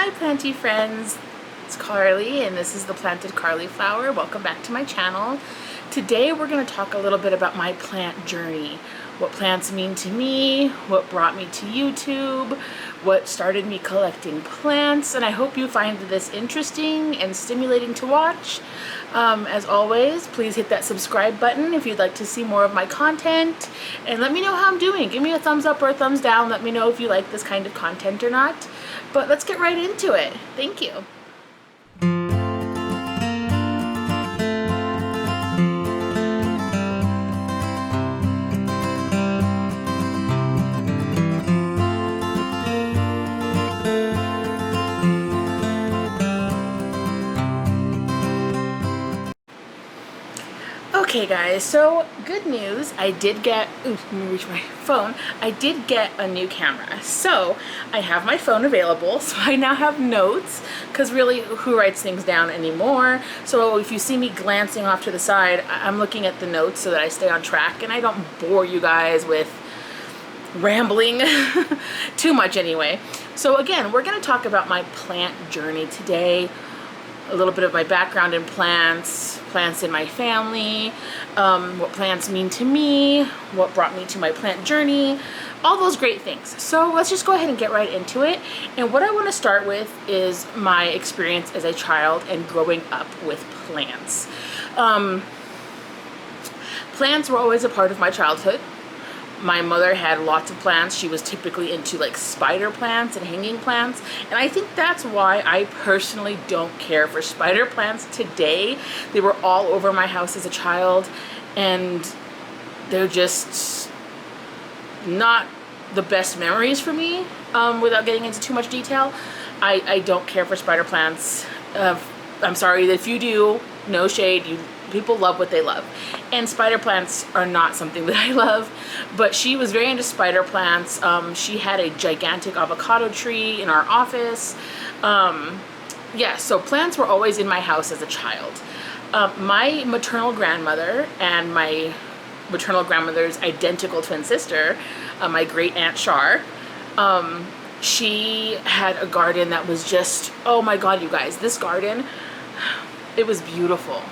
Hi planty friends, it's Carly and this is the Planted Carly Flower. Welcome back to my channel. Today we're going to talk a little bit about my plant journey. What plants mean to me, what brought me to YouTube, what started me collecting plants, and I hope you find this interesting and stimulating to watch. As always, please hit that subscribe button if you'd like to see more of my content, and let me know how I'm doing. Give me a thumbs up or a thumbs down. Let me know if you like this kind of content or not. But let's get right into it. Thank you. Okay guys, so good news, I did get, let me reach my phone, I did get a new camera. So I have my phone available, so I now have notes, because really who writes things down anymore? So if you see me glancing off to the side, I'm looking at the notes so that I stay on track and I don't bore you guys with rambling too much anyway. So again, we're going to talk about my plant journey today. A little bit of my background in plants, plants in my family, what plants mean to me, what brought me to my plant journey, all those great things. So let's just go ahead and get right into it. And what I want to start with is my experience as a child and growing up with plants. Plants were always a part of my childhood. My mother had lots of plants. She was typically into like spider plants and hanging plants. And I think that's why I personally don't care for spider plants today. They were all over my house as a child and they're just not the best memories for me. Without getting into too much detail, I don't care for spider plants. I'm sorry if you do, no shade. People love what they love, and spider plants are not something that I love, but she was very into spider plants. She had a gigantic avocado tree in our office. Yeah, so plants were always in my house as a child. My maternal grandmother and my maternal grandmother's identical twin sister, my great aunt Char, she had a garden that was just, oh my god, you guys, this garden, it was beautiful.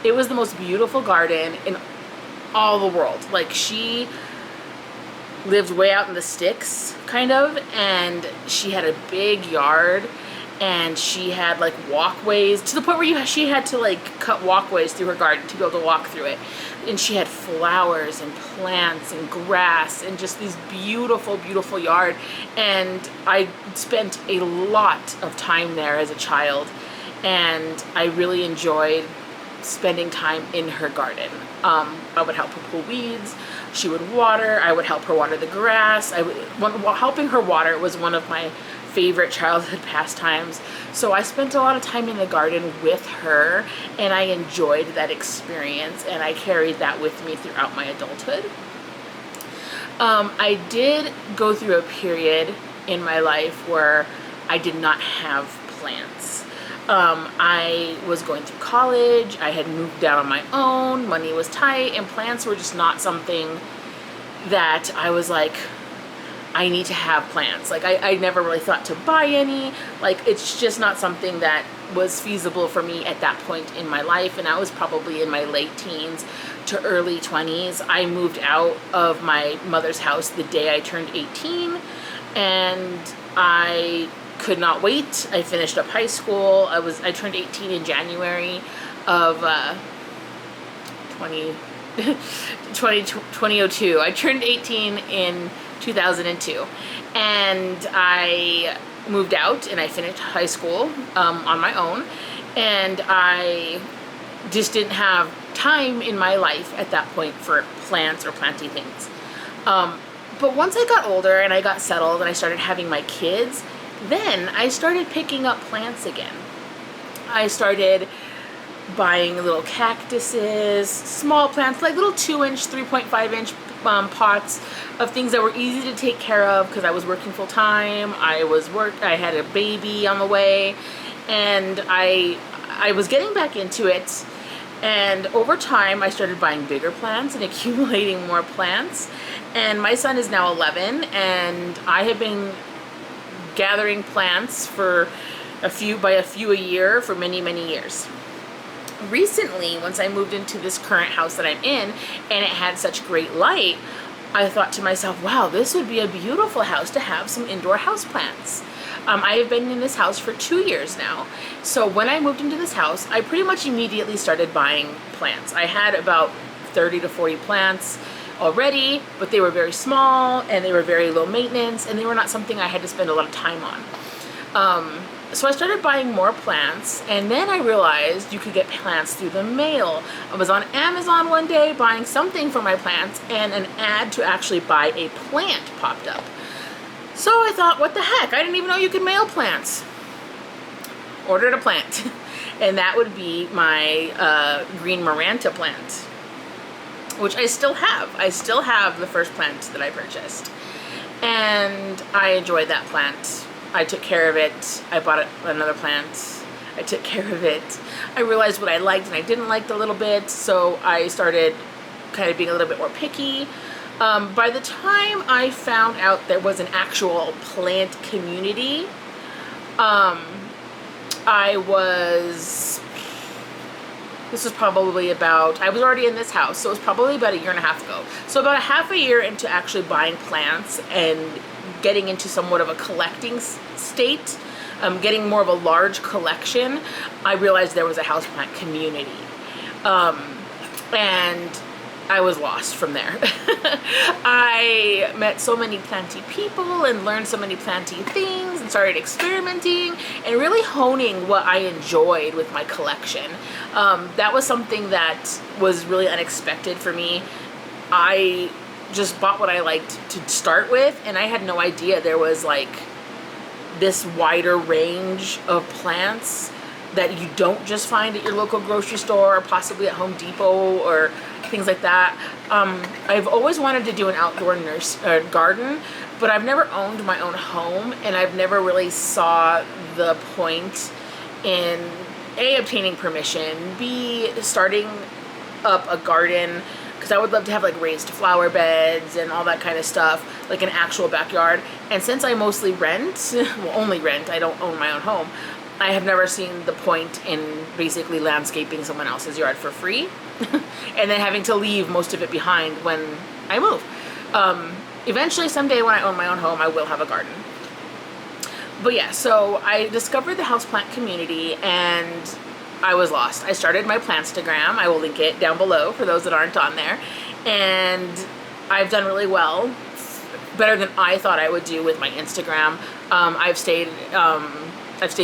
It was the most beautiful garden in all the world. Like, she lived way out in the sticks, kind of, and she had a big yard, and she had like walkways to the point where she had to like cut walkways through her garden to be able to walk through it. And she had flowers and plants and grass and just these beautiful, beautiful yard. And I spent a lot of time there as a child, and I really enjoyed spending time in her garden. I would help her pull weeds. She would water. I would help her water the grass. Helping her water was one of my favorite childhood pastimes. So I spent a lot of time in the garden with her, and I enjoyed that experience, and I carried that with me throughout my adulthood. I did go through a period in my life where I did not have plants. I was going through college, I had moved out on my own, money was tight, and plants were just not something that I was like, I need to have plants. Like, I never really thought to buy any. Like, it's just not something that was feasible for me at that point in my life, and I was probably in my late teens to early 20s. I moved out of my mother's house the day I turned 18, and I could not wait. I finished up high school. I turned 18 in January of 2002. I turned 18 in 2002, and I moved out and I finished high school on my own, and I just didn't have time in my life at that point for plants or planty things. But once I got older and I got settled and I started having my kids, then I started picking up plants again. I started buying little cactuses, small plants, like little 2-inch, 3.5-inch pots of things that were easy to take care of because I was working full time. I had a baby on the way, and I was getting back into it. And over time, I started buying bigger plants and accumulating more plants. And my son is now 11, and I have been gathering plants for by a few a year for many, many years. Recently, once I moved into this current house that I'm in, and it had such great light, I thought to myself, wow, this would be a beautiful house to have some indoor houseplants. I have been in this house for 2 years now. So when I moved into this house, I pretty much immediately started buying plants. I had about 30 to 40 plants already, but they were very small and they were very low maintenance, and they were not something I had to spend a lot of time on. So I started buying more plants, and then I realized you could get plants through the mail. I was on Amazon one day buying something for my plants, and an ad to actually buy a plant popped up. So I thought, what the heck? I didn't even know you could mail plants. Ordered a plant, and that would be my green Maranta plant, which I still have. I still have the first plant that I purchased, and I enjoyed that plant. I took care of it. I bought another plant. I took care of it. I realized what I liked and I didn't like a little bit, so I started kind of being a little bit more picky. By the time I found out there was an actual plant community, this was probably about, I was already in this house, so it was probably about a year and a half ago. So about a half a year into actually buying plants and getting into somewhat of a collecting state, getting more of a large collection, I realized there was a houseplant community. And I was lost from there. I met so many planty people and learned so many planty things and started experimenting and really honing what I enjoyed with my collection. That was something that was really unexpected for me. I just bought what I liked to start with, and I had no idea there was like this wider range of plants that you don't just find at your local grocery store or possibly at Home Depot or things like that. I've always wanted to do an outdoor garden, but I've never owned my own home, and I've never really saw the point in A, obtaining permission, B, starting up a garden, because I would love to have like raised flower beds and all that kind of stuff, like an actual backyard. And since I mostly rent, well, only rent, I don't own my own home, I have never seen the point in basically landscaping someone else's yard for free and then having to leave most of it behind when I move. Eventually, someday when I own my own home, I will have a garden. But yeah, so I discovered the houseplant community and I was lost. I started my Plantstagram. I will link it down below for those that aren't on there. And I've done really well, better than I thought I would do with my Instagram. I've stayed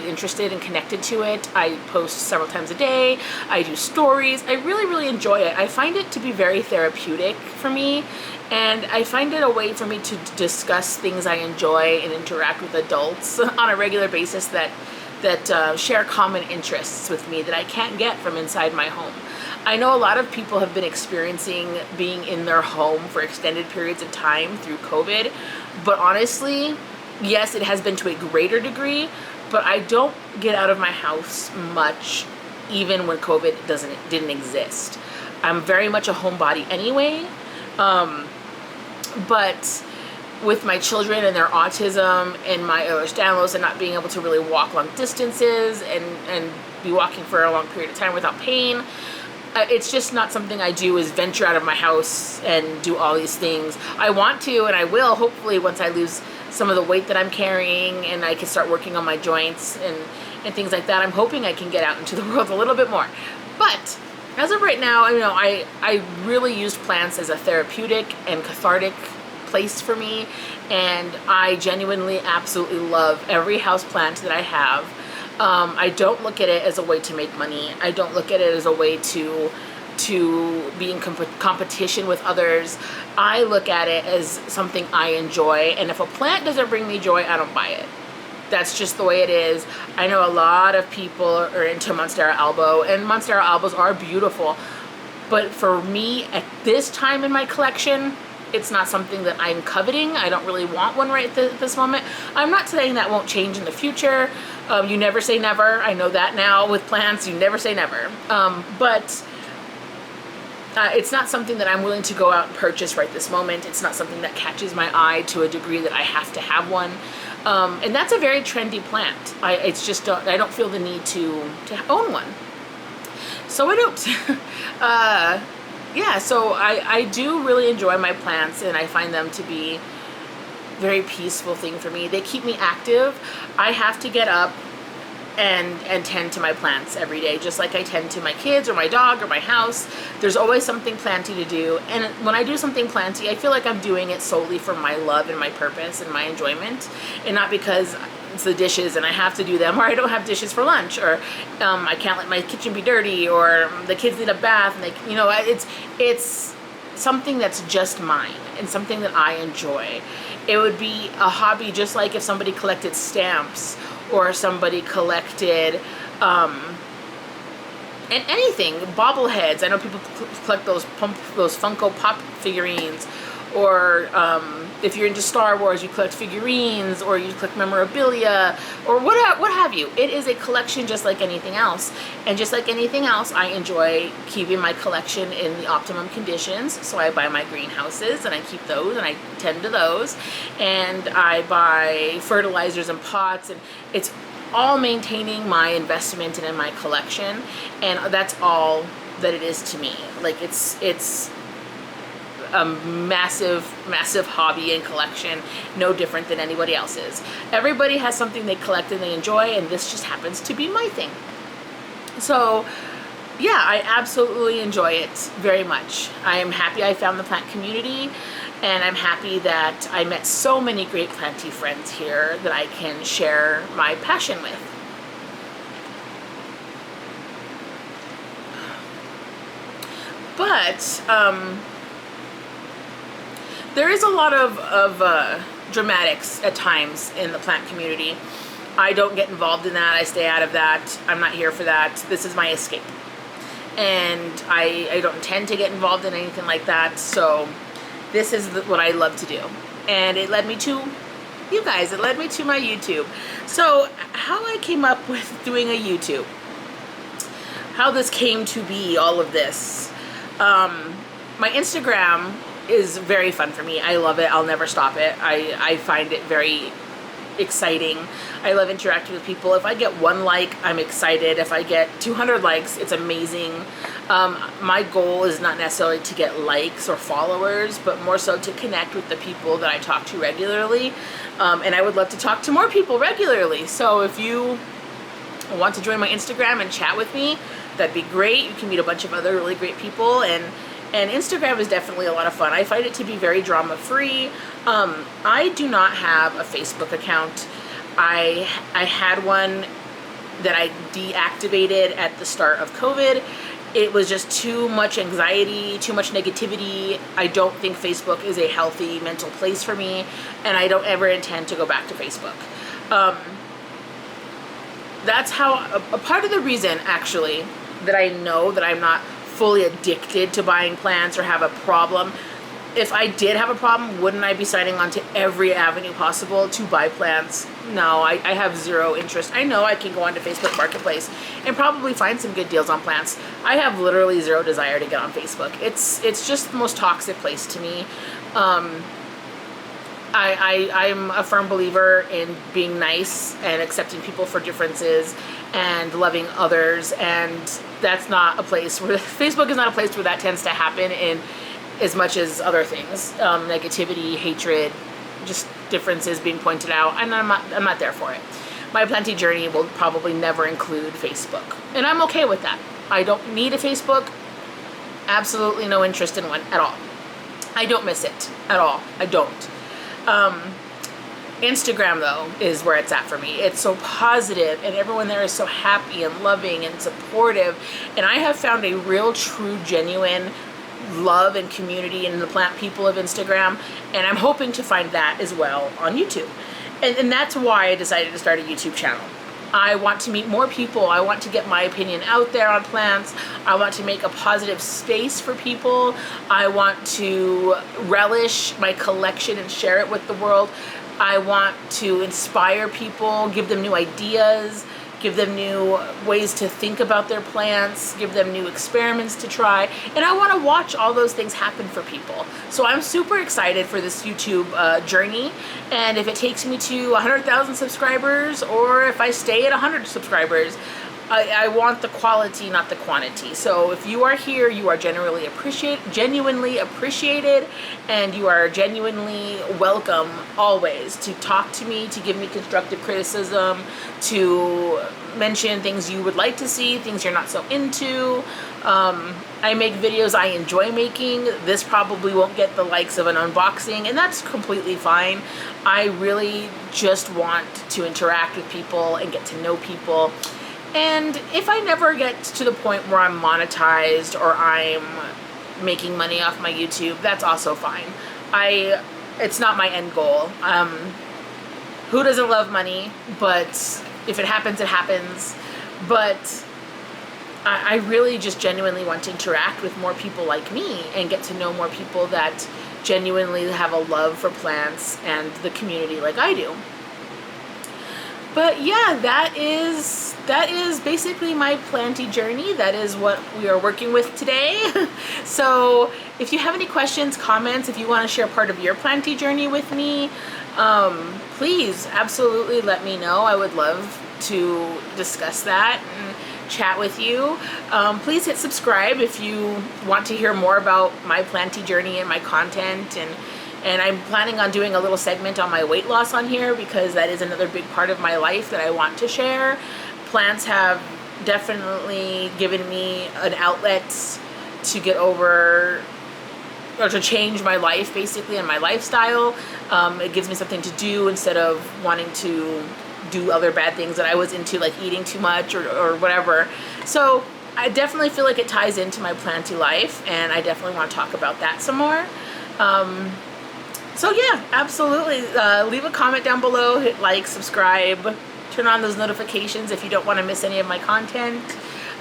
interested and connected to it. I post several times a day. I do stories. I really, really enjoy it. I find it to be very therapeutic for me, and I find it a way for me to discuss things I enjoy and interact with adults on a regular basis that share common interests with me that I can't get from inside my home. I know a lot of people have been experiencing being in their home for extended periods of time through COVID, but honestly, yes, it has been to a greater degree, but I don't get out of my house much, even when COVID didn't exist. I'm very much a homebody anyway, but with my children and their autism and my Ehlers-Danlos and not being able to really walk long distances and be walking for a long period of time without pain, it's just not something I do, is venture out of my house and do all these things. I want to, and I will, hopefully, once I lose some of the weight that I'm carrying and I can start working on my joints and things like that. I'm hoping I can get out into the world a little bit more. But as of right now, you know, I really used plants as a therapeutic and cathartic place for me, and I genuinely absolutely love every house plant that I have. I don't look at it as a way to make money. I don't look at it as a way to be in competition with others. I look at it as something I enjoy, and if a plant doesn't bring me joy, I don't buy it. That's just the way it is. I know a lot of people are into Monstera albo, and Monstera albos are beautiful, but for me at this time in my collection, it's not something that I'm coveting. I don't really want one right at this moment. I'm not saying that won't change in the future. You never say never. I know that now with plants. You never say never. But it's not something that I'm willing to go out and purchase right this moment. It's not something that catches my eye to a degree that I have to have one. And that's a very trendy plant. I don't feel the need to own one. So I don't. Yeah, so I do really enjoy my plants, and I find them to be very peaceful thing for me. They keep me active. I have to get up and tend to my plants every day, just like I tend to my kids or my dog or my house. There's always something planty to do, and when I do something planty, I feel like I'm doing it solely for my love and my purpose and my enjoyment, and not because it's the dishes and I have to do them, or I don't have dishes for lunch, or I can't let my kitchen be dirty, or the kids need a bath, and it's something that's just mine and something that I enjoy. It would be a hobby just like if somebody collected stamps, or somebody collected and anything, bobbleheads. I know people collect those Funko Pop figurines, or if you're into Star Wars, you collect figurines, or you collect memorabilia, or what have you. It is a collection just like anything else, and just like anything else, I enjoy keeping my collection in the optimum conditions. So I buy my greenhouses, and I keep those, and I tend to those, and I buy fertilizers and pots, and it's all maintaining my investment and in my collection, and that's all that it is to me. Like it's a massive hobby and collection, no different than anybody else's. Everybody has something they collect and they enjoy, and this just happens to be my thing. So yeah, I absolutely enjoy it very much. I am happy I found the plant community, and I'm happy that I met so many great planty friends here that I can share my passion with. But there is a lot of dramatics at times in the plant community. I don't get involved in that. I stay out of that. I'm not here for that. This is my escape. And I don't intend to get involved in anything like that. So this is what I love to do. And it led me to you guys. It led me to my YouTube. So how I came up with doing a YouTube, how this came to be, all of this. My Instagram is very fun for me. I love it. I'll never stop it. I find it very exciting. I love interacting with people. If I get 1 like, I'm excited. If I get 200 likes, it's amazing. My goal is not necessarily to get likes or followers, but more so to connect with the people that I talk to regularly. And I would love to talk to more people regularly. So if you want to join my Instagram and chat with me, that'd be great. You can meet a bunch of other really great people, and Instagram is definitely a lot of fun. I find it to be very drama-free. I do not have a Facebook account. I had one that I deactivated at the start of COVID. It was just too much anxiety, too much negativity. I don't think Facebook is a healthy mental place for me, and I don't ever intend to go back to Facebook. That's how, a part of the reason, actually, that I know that I'm not fully addicted to buying plants or have a problem. If I did have a problem, wouldn't I be signing on to every avenue possible to buy plants? No, I have zero interest. I know I can go onto Facebook Marketplace and probably find some good deals on plants. I have literally zero desire to get on Facebook. It's just the most toxic place to me. I'm a firm believer in being nice and accepting people for differences and loving others, and that's not a place where Facebook is not a place where that tends to happen in as much as other things. Negativity, hatred, just differences being pointed out, and I'm not there for it. My planty journey will probably never include Facebook, and I'm okay with that. I don't need a Facebook. Absolutely no interest in one at all. I don't miss it at all. I don't. Instagram, though, is where it's at for me. It's so positive, and everyone there is so happy and loving and supportive, and I have found a real, true, genuine love and community in the plant people of Instagram, and I'm hoping to find that as well on YouTube. And that's why I decided to start a YouTube channel. I want to meet more people. I want to get my opinion out there on plants. I want to make a positive space for people. I want to relish my collection and share it with the world. I want to inspire people, give them new ideas, give them new ways to think about their plants, give them new experiments to try. And I want to watch all those things happen for people. So I'm super excited for this YouTube journey. And if it takes me to 100,000 subscribers, or if I stay at 100 subscribers, I want the quality, not the quantity. So if you are here, you are genuinely appreciated, and you are genuinely welcome always to talk to me, to give me constructive criticism, to mention things you would like to see, things you're not so into. I make videos I enjoy making. This probably won't get the likes of an unboxing, and that's completely fine. I really just want to interact with people and get to know people. And if I never get to the point where I'm monetized or I'm making money off my YouTube, that's also fine. It's not my end goal. Who doesn't love money? But if it happens, it happens. But I really just genuinely want to interact with more people like me and get to know more people that genuinely have a love for plants and the community like I do. But yeah, that is basically my planty journey. That is what we are working with today. So if you have any questions, comments, if you want to share part of your planty journey with me, please absolutely let me know. I would love to discuss that and chat with you. Please hit subscribe if you want to hear more about my planty journey and my content. And I'm planning on doing a little segment on my weight loss on here, because that is another big part of my life that I want to share. Plants have definitely given me an outlet to get over, or to change my life basically, and my lifestyle. It gives me something to do instead of wanting to do other bad things that I was into, like eating too much or whatever. So I definitely feel like it ties into my planty life, and I definitely want to talk about that some more. So yeah, absolutely. Leave a comment down below, hit like, subscribe, turn on those notifications if you don't want to miss any of my content.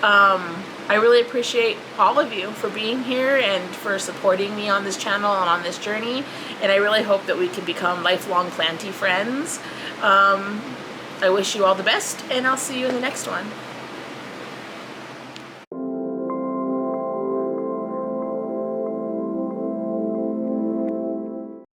I really appreciate all of you for being here and for supporting me on this channel and on this journey. And I really hope that we can become lifelong planty friends. I wish you all the best, and I'll see you in the next one.